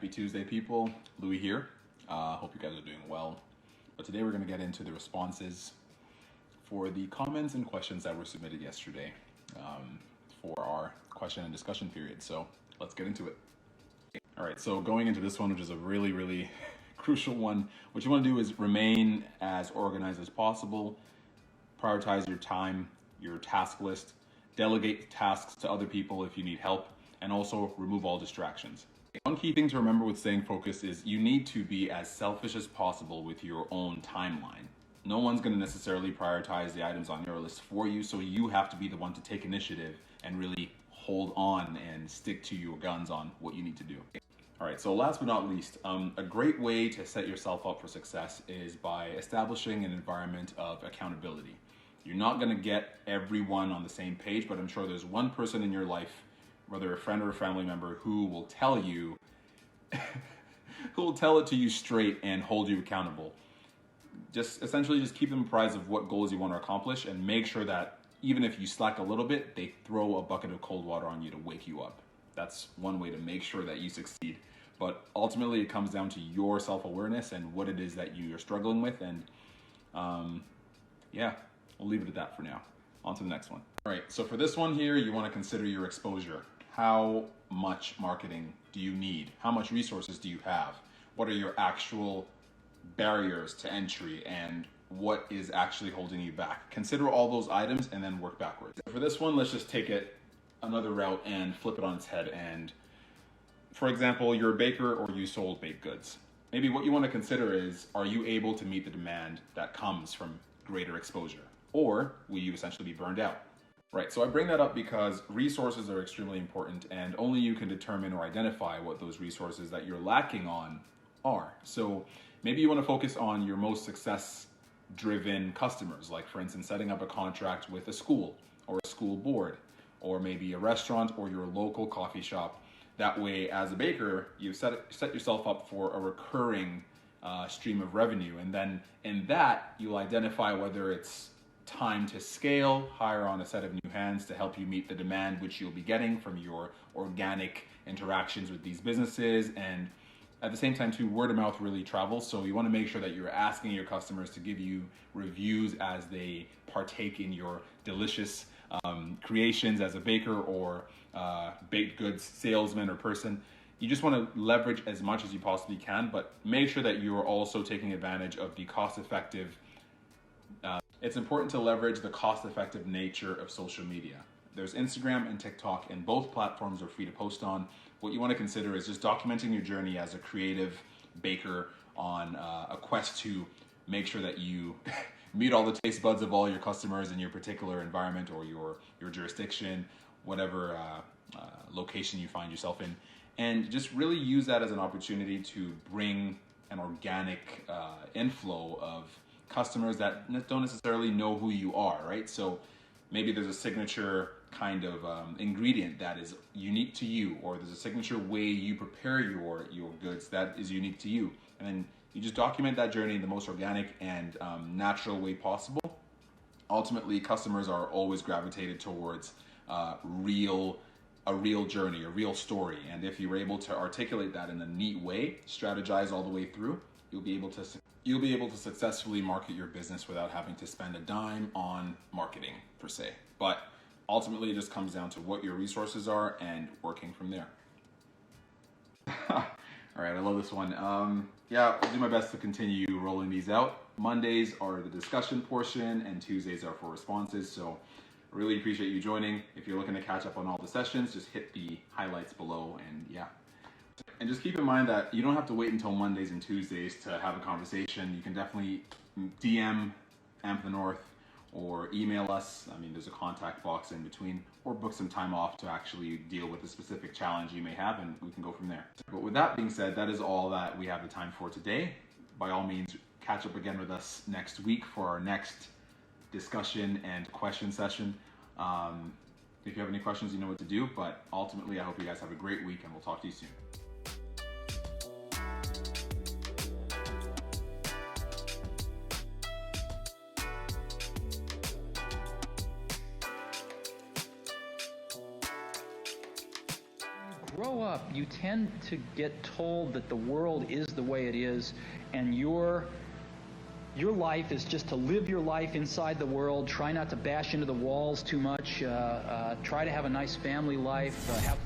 Happy Tuesday, people. Louis here. Hope you guys are doing well. But today we're going to get into the responses for the comments and questions that were submitted yesterday for our question and discussion period. So let's get into it. All right, so going into this one, which is a really crucial one, what you want to do is remain as organized as possible, prioritize your time, your task list, delegate tasks to other people if you need help, and also remove all distractions. One key thing to remember with staying focused is you need to be as selfish as possible with your own timeline. No one's going to necessarily prioritize the items on your list for you, so you have to be the one to take initiative and really hold on and stick to your guns on what you need to do. All right, so last but not least, a great way to set yourself up for success is by establishing an environment of accountability. You're not going to get everyone on the same page, but I'm sure there's one person in your life, whether a friend or a family member, who will tell you, who will tell it to you straight and hold you accountable. Just essentially keep them apprised of what goals you want to accomplish, and make sure that even if you slack a little bit, they throw a bucket of cold water on you to wake you up. That's one way to make sure that you succeed. But ultimately, it comes down to your self-awareness and what it is that you're struggling with. And yeah, we'll leave it at that for now. On to the next one. All right, so for this one here, you want to consider your exposure. How much marketing do you need? How much resources do you have? What are your actual barriers to entry, and what is actually holding you back? Consider all those items and then work backwards. For this one, let's just take it another route and flip it on its head. And for example, you're a baker or you sold baked goods. Maybe what you want to consider is, are you able to meet the demand that comes from greater exposure? Or will you essentially be burned out? Right, so I bring that up because resources are extremely important, and only you can determine or identify what those resources that you're lacking on are. So maybe you want to focus on your most success-driven customers, like for instance, setting up a contract with a school or a school board, or maybe a restaurant or your local coffee shop. That way, as a baker, you set yourself up for a recurring stream of revenue, and then in that, you'll identify whether it's time to scale, hire on a set of new hands to help you meet the demand which you'll be getting from your organic interactions with these businesses. And at the same time too, word of mouth really travels, so you want to make sure that you're asking your customers to give you reviews as they partake in your delicious creations as a baker or baked goods salesman or person. You just want to leverage as much as you possibly can, but make sure that you're also taking advantage of the cost-effective. It's important to leverage the cost-effective nature of social media. There's Instagram and TikTok, and both platforms are free to post on. What you want to consider is just documenting your journey as a creative baker on a quest to make sure that you meet all the taste buds of all your customers in your particular environment or your jurisdiction, whatever location you find yourself in. And just really use that as an opportunity to bring an organic inflow of customers that don't necessarily know who you are, right? So maybe there's a signature kind of ingredient that is unique to you, or there's a signature way you prepare your goods that is unique to you. And then you just document that journey in the most organic and natural way possible. Ultimately, customers are always gravitated towards a real journey, a real story. And if you're able to articulate that in a neat way, strategize all the way through, you'll be able to successfully market your business without having to spend a dime on marketing per se. But ultimately, it just comes down to what your resources are and working from there. All right, I love this one. Yeah, I'll do my best to continue rolling these out. Mondays are the discussion portion, and Tuesdays are for responses. So I really appreciate you joining. If you're looking to catch up on all the sessions, just hit the highlights below, and yeah. And just keep in mind that you don't have to wait until Mondays and Tuesdays to have a conversation. You can definitely DM AMPtheNorth or email us. I mean, there's a contact box in between, or book some time off to actually deal with a specific challenge you may have, and we can go from there. But with that being said, that is all that we have the time for today. By all means, catch up again with us next week for our next discussion and question session. If you have any questions, you know what to do, but ultimately, I hope you guys have a great week, and we'll talk to you soon. Grow up. up, you tend to get told that the world is the way it is, and your life is just to live your life inside the world, try not to bash into the walls too much, try to have a nice family life, have